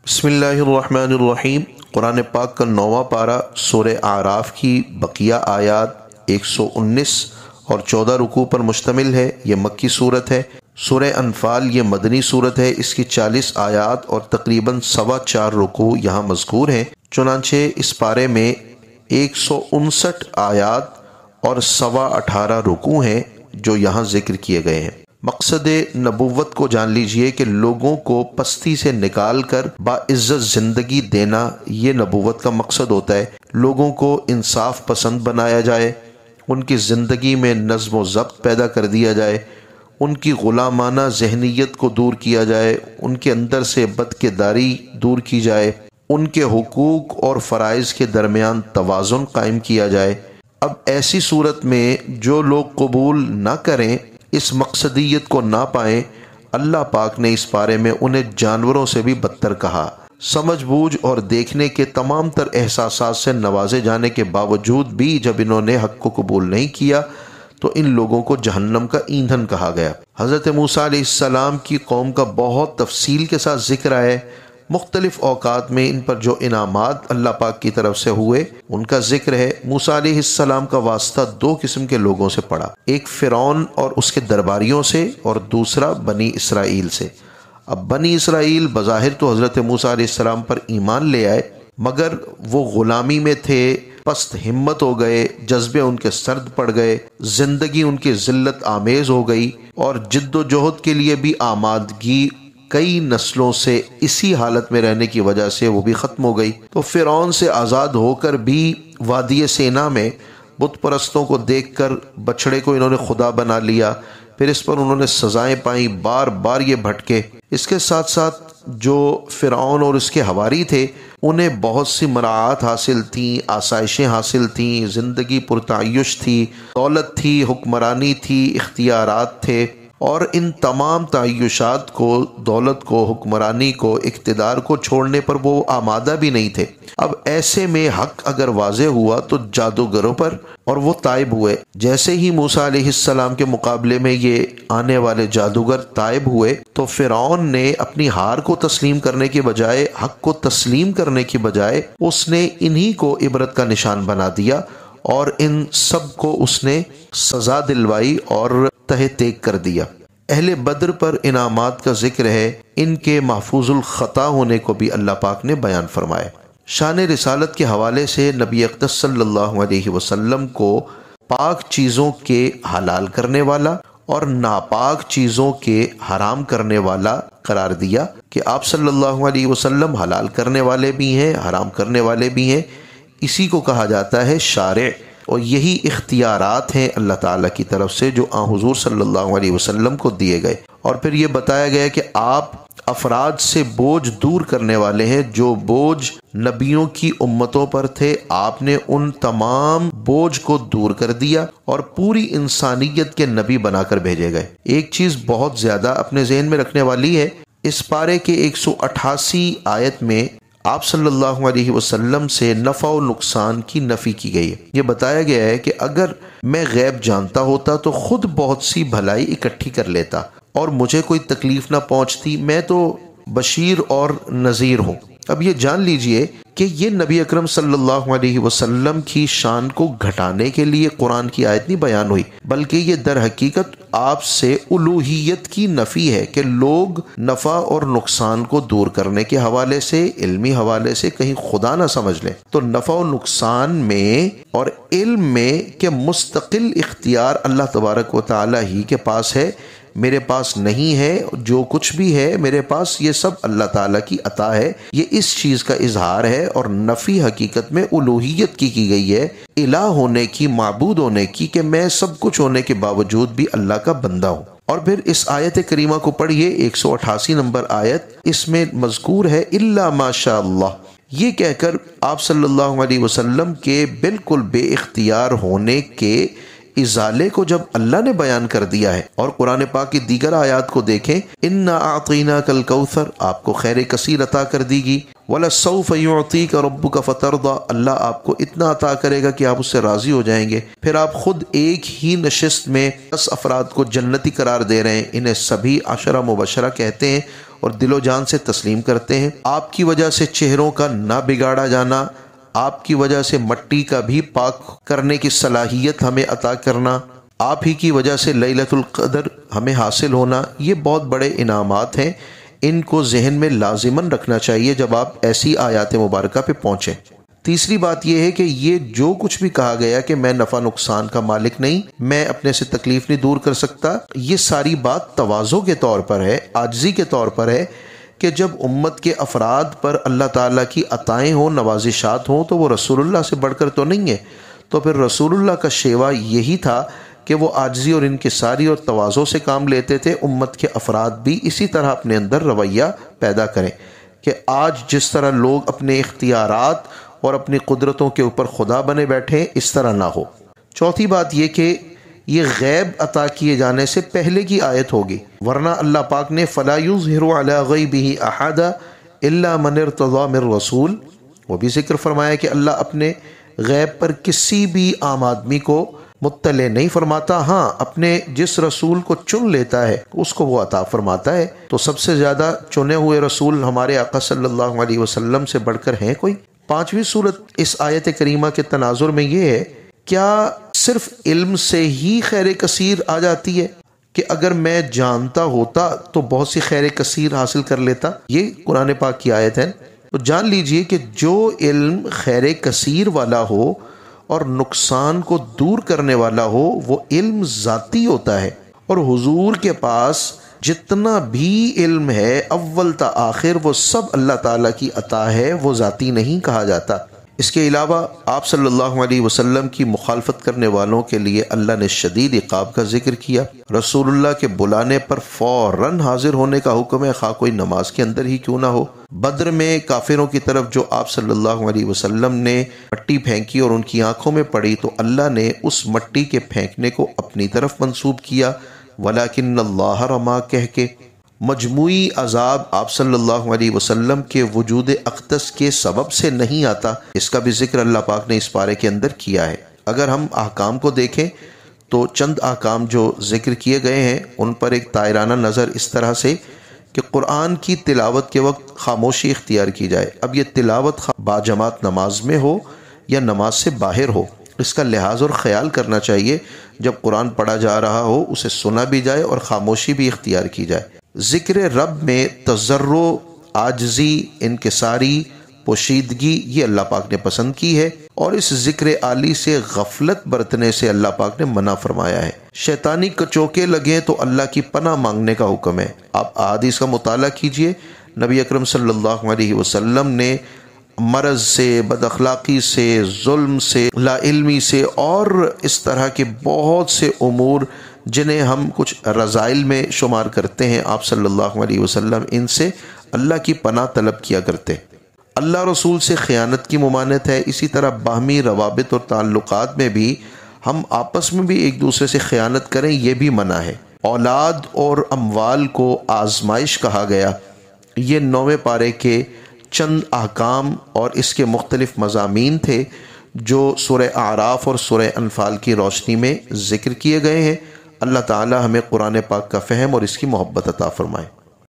بسم اللہ الرحمن الرحیم۔ قرآن پاک کا 9واں پارہ سورہ اعراف کی بقیہ آیات 119 اور 14 رکوع پر مشتمل ہے۔ یہ مکی صورت ہے۔ سورہ انفال یہ مدنی صورت ہے۔ اس کی 40 آیات اور تقریباً 4.25 رکوع یہاں مذکور ہیں۔ چنانچہ اس پارے میں 159 آیات اور 18.25 رکوع ہیں جو یہاں ذکر کیے گئے ہیں۔ مقصد نبوت کو جان لیجئے کہ لوگوں کو پستی سے نکال کر باعزت زندگی دینا، یہ نبوت کا مقصد ہوتا ہے۔ لوگوں کو انصاف پسند بنایا جائے، ان کی زندگی میں نظم و ضبط پیدا کر دیا جائے، ان کی غلامانہ ذہنیت کو دور کیا جائے، ان کے اندر سے بدکرداری دور کی جائے، ان کے حقوق اور فرائض کے درمیان توازن قائم کیا جائے۔ اب ایسی صورت میں جو لوگ قبول نہ کریں، اس مقصدیت کو نہ پائیں، اللہ پاک نے اس بارے میں انہیں جانوروں سے بھی بدتر کہا۔ سمجھ بوجھ اور دیکھنے کے تمام تر احساسات سے نوازے جانے کے باوجود بھی جب انہوں نے حق کو قبول نہیں کیا تو ان لوگوں کو جہنم کا ایندھن کہا گیا۔ حضرت موسیٰ علیہ السلام کی قوم کا بہت تفصیل کے ساتھ ذکر ہے۔ مختلف اوقات میں ان پر جو انعامات اللہ پاک کی طرف سے ہوئے ان کا ذکر ہے۔ موسیٰ علیہ السلام کا واسطہ 2 قسم کے لوگوں سے پڑا، ایک فرعون اور اس کے درباریوں سے اور دوسرا بنی اسرائیل سے۔ اب بنی اسرائیل بظاہر تو حضرت موسیٰ علیہ السلام پر ایمان لے آئے، مگر وہ غلامی میں تھے، پست ہمت ہو گئے، جذبے ان کے سرد پڑ گئے، زندگی ان کی ذلت آمیز ہو گئی اور جد و جہد کے لیے بھی آمادگی کئی نسلوں سے اسی حالت میں رہنے کی وجہ سے وہ بھی ختم ہو گئی۔ تو فرعون سے آزاد ہو کر بھی وادی سینا میں بت پرستوں کو دیکھ کر بچڑے کو انہوں نے خدا بنا لیا، پھر اس پر انہوں نے سزائیں پائیں، بار بار یہ بھٹکے۔ اس کے ساتھ ساتھ جو فرعون اور اس کے حواری تھے انہیں بہت سی مراعات حاصل تھیں، آسائشیں حاصل تھیں، زندگی پرتعیش تھی، دولت تھی، حکمرانی تھی، اختیارات تھے، اور ان تمام تعیشات کو، دولت کو، حکمرانی کو، اقتدار کو چھوڑنے پر وہ آمادہ بھی نہیں تھے۔ اب ایسے میں حق اگر واضح ہوا تو جادوگروں پر، اور وہ تائب ہوئے۔ جیسے ہی موسیٰ علیہ السلام کے مقابلے میں یہ آنے والے جادوگر تائب ہوئے تو فرعون نے اپنی ہار کو تسلیم کرنے کے بجائے، حق کو تسلیم کرنے کے بجائے، اس نے انہی کو عبرت کا نشان بنا دیا اور ان سب کو اس نے سزا دلوائی اور تہ تیگ کر دیا۔ اہل بدر پر انعامات کا ذکر ہے، ان کے محفوظ الخطا ہونے کو بھی اللہ پاک نے بیان فرمایا۔ شان رسالت کے حوالے سے نبی اقدس صلی اللہ علیہ وسلم کو پاک چیزوں کے حلال کرنے والا اور ناپاک چیزوں کے حرام کرنے والا قرار دیا کہ آپ صلی اللہ علیہ وسلم حلال کرنے والے بھی ہیں، حرام کرنے والے بھی ہیں۔ اسی کو کہا جاتا ہے شارع، اور یہی اختیارات ہیں اللہ تعالیٰ کی طرف سے جو حضور صلی اللہ علیہ وسلم کو دیے گئے۔ اور پھر یہ بتایا گیا کہ آپ افراد سے بوجھ دور کرنے والے ہیں، جو بوجھ نبیوں کی امتوں پر تھے آپ نے ان تمام بوجھ کو دور کر دیا اور پوری انسانیت کے نبی بنا کر بھیجے گئے۔ ایک چیز بہت زیادہ اپنے ذہن میں رکھنے والی ہے، اس پارے کے 188 آیت میں آپ صلی اللہ علیہ وسلم سے نفع و نقصان کی نفی کی گئی ہے۔ یہ بتایا گیا ہے کہ اگر میں غیب جانتا ہوتا تو خود بہت سی بھلائی اکٹھی کر لیتا اور مجھے کوئی تکلیف نہ پہنچتی، میں تو بشیر اور نذیر ہوں۔ اب یہ جان لیجئے کہ یہ نبی اکرم صلی اللہ علیہ وسلم کی شان کو گھٹانے کے لیے قرآن کی آیت نہیں بیان ہوئی، بلکہ یہ در حقیقت آپ سے الوہیت کی نفی ہے کہ لوگ نفع اور نقصان کو دور کرنے کے حوالے سے، علمی حوالے سے کہیں خدا نہ سمجھ لیں۔ تو نفع و نقصان میں اور علم میں کہ مستقل اختیار اللہ تبارک و تعالی ہی کے پاس ہے، میرے پاس نہیں ہے۔ جو کچھ بھی ہے میرے پاس یہ سب اللہ تعالیٰ کی عطا ہے، یہ اس چیز کا اظہار ہے۔ اور نفی حقیقت میں الوہیت کی گئی ہے، الہ ہونے کی، معبود ہونے کی، کہ میں سب کچھ ہونے کے باوجود بھی اللہ کا بندہ ہوں۔ اور پھر اس آیت کریمہ کو پڑھیے، 188 نمبر آیت، اس میں مذکور ہے الا ما شاء اللہ۔ یہ کہہ کر آپ صلی اللہ علیہ وسلم کے بالکل بے اختیار ہونے کے ازالے کو جب اللہ نے بیان کر دیا ہے، اور قرآن پاک کی دیگر آیات کو دیکھیں، انا اعطیناک الکوثر، آپ کو خیر کثیر عطا کر دی گی، وَلَسَوْفَ يُعْطِيكَ رَبُّكَ فَتَرْضَى، اللہ آپ کو اتنا عطا کرے گا کہ آپ اس سے راضی ہو جائیں گے۔ پھر آپ خود ایک ہی نشست میں 10 افراد کو جنتی قرار دے رہے ہیں، انہیں سبھی 10 مبشرہ کہتے ہیں، اور دل و جان سے تسلیم کرتے ہیں۔ آپ کی وجہ سے چہروں کا نہ بگاڑا جانا، آپ کی وجہ سے مٹی کا بھی پاک کرنے کی صلاحیت ہمیں عطا کرنا، آپ ہی کی وجہ سے لیلۃ القدر ہمیں حاصل ہونا، یہ بہت بڑے انعامات ہیں۔ ان کو ذہن میں لازماً رکھنا چاہیے جب آپ ایسی آیات مبارکہ پہ پہنچیں۔ تیسری بات یہ ہے کہ یہ جو کچھ بھی کہا گیا کہ میں نفع نقصان کا مالک نہیں، میں اپنے سے تکلیف نہیں دور کر سکتا، یہ ساری بات تواضع کے طور پر ہے، عاجزی کے طور پر ہے کہ جب امت کے افراد پر اللہ تعالیٰ کی عطائیں ہوں، نوازشات ہوں، تو وہ رسول اللہ سے بڑھ کر تو نہیں ہے۔ تو پھر رسول اللہ کا شیوا یہی تھا کہ وہ عاجزی اور انکساری اور تواضع سے کام لیتے تھے۔ امت کے افراد بھی اسی طرح اپنے اندر رویہ پیدا کریں کہ آج جس طرح لوگ اپنے اختیارات اور اپنی قدرتوں کے اوپر خدا بنے بیٹھے، اس طرح نہ ہو۔ چوتھی بات یہ کہ یہ غیب عطا کیے جانے سے پہلے کی آیت ہوگی، ورنہ اللہ پاک نے فَلَا يُظْهِرُ عَلَى غَيْبِهِ أَحَدًا إِلَّا مَنِ ارْتَضَىٰ مِن رَّسُولٍ، وہ بھی ذکر فرمایا کہ اللہ اپنے غیب پر کسی بھی عام آدمی کو مطلع نہیں فرماتا، ہاں اپنے جس رسول کو چن لیتا ہے اس کو وہ عطا فرماتا ہے۔ تو سب سے زیادہ چنے ہوئے رسول ہمارے آقا صلی اللہ علیہ وسلم سے بڑھ کر ہیں کوئی؟ پانچویں صورت اس آیت کریمہ کے تناظر میں یہ ہے، کیا صرف علم سے ہی خیر کثیر آ جاتی ہے کہ اگر میں جانتا ہوتا تو بہت سی خیر کثیر حاصل کر لیتا؟ یہ قرآن پاک کی آیت ہے۔ تو جان لیجئے کہ جو علم خیر کثیر والا ہو اور نقصان کو دور کرنے والا ہو، وہ علم ذاتی ہوتا ہے، اور حضور کے پاس جتنا بھی علم ہے اول تا آخر وہ سب اللہ تعالیٰ کی عطا ہے، وہ ذاتی نہیں کہا جاتا۔ اس کے علاوہ آپ صلی اللہ علیہ وسلم کی مخالفت کرنے والوں کے لیے اللہ نے شدید عقاب کا ذکر کیا۔ رسول اللہ کے بلانے پر فوراً حاضر ہونے کا حکم ہے، خواہ کوئی نماز کے اندر ہی کیوں نہ ہو۔ بدر میں کافروں کی طرف جو آپ صلی اللہ علیہ وسلم نے مٹی پھینکی اور ان کی آنکھوں میں پڑی، تو اللہ نے اس مٹی کے پھینکنے کو اپنی طرف منسوب کیا، وَلَكِنَّ اللَّهَ رَمَا کہہ کے۔ مجموعی عذاب آپ صلی اللہ علیہ وسلم کے وجود اقدس کے سبب سے نہیں آتا، اس کا بھی ذکر اللہ پاک نے اس پارے کے اندر کیا ہے۔ اگر ہم احکام کو دیکھیں تو چند احکام جو ذکر کیے گئے ہیں ان پر ایک دائرانہ نظر اس طرح سے کہ قرآن کی تلاوت کے وقت خاموشی اختیار کی جائے۔ اب یہ تلاوت باجماعت نماز میں ہو یا نماز سے باہر ہو، اس کا لحاظ اور خیال کرنا چاہیے۔ جب قرآن پڑھا جا رہا ہو اسے سنا بھی جائے اور خاموشی بھی اختیار کی جائے۔ ذکر رب میں تضرع، عاجزی، انکساری، پوشیدگی یہ اللہ پاک نے پسند کی ہے، اور اس ذکر عالی سے غفلت برتنے سے اللہ پاک نے منع فرمایا ہے۔ شیطانی کچوکے لگیں تو اللہ کی پناہ مانگنے کا حکم ہے۔ آپ احادیث کا مطالعہ کیجئے، نبی اکرم صلی اللہ علیہ وسلم نے مرض سے، بد اخلاقی سے، ظلم سے، لا علمی سے اور اس طرح کے بہت سے امور جنہیں ہم کچھ رذائل میں شمار کرتے ہیں، آپ صلی اللہ علیہ وسلم ان سے اللہ کی پناہ طلب کیا کرتے۔ اللہ رسول سے خیانت کی ممانعت ہے، اسی طرح باہمی روابط اور تعلقات میں بھی ہم آپس میں بھی ایک دوسرے سے خیانت کریں، یہ بھی منع ہے۔ اولاد اور اموال کو آزمائش کہا گیا، یہ 9ویں پارے کے چند احکام اور اس کے مختلف مضامین تھے جو سورہ اعراف اور سورہ انفال کی روشنی میں ذکر کیے گئے ہیں۔ اللہ تعالی ہمیں قرآن پاک کا فہم اور اس کی محبت عطا فرمائے۔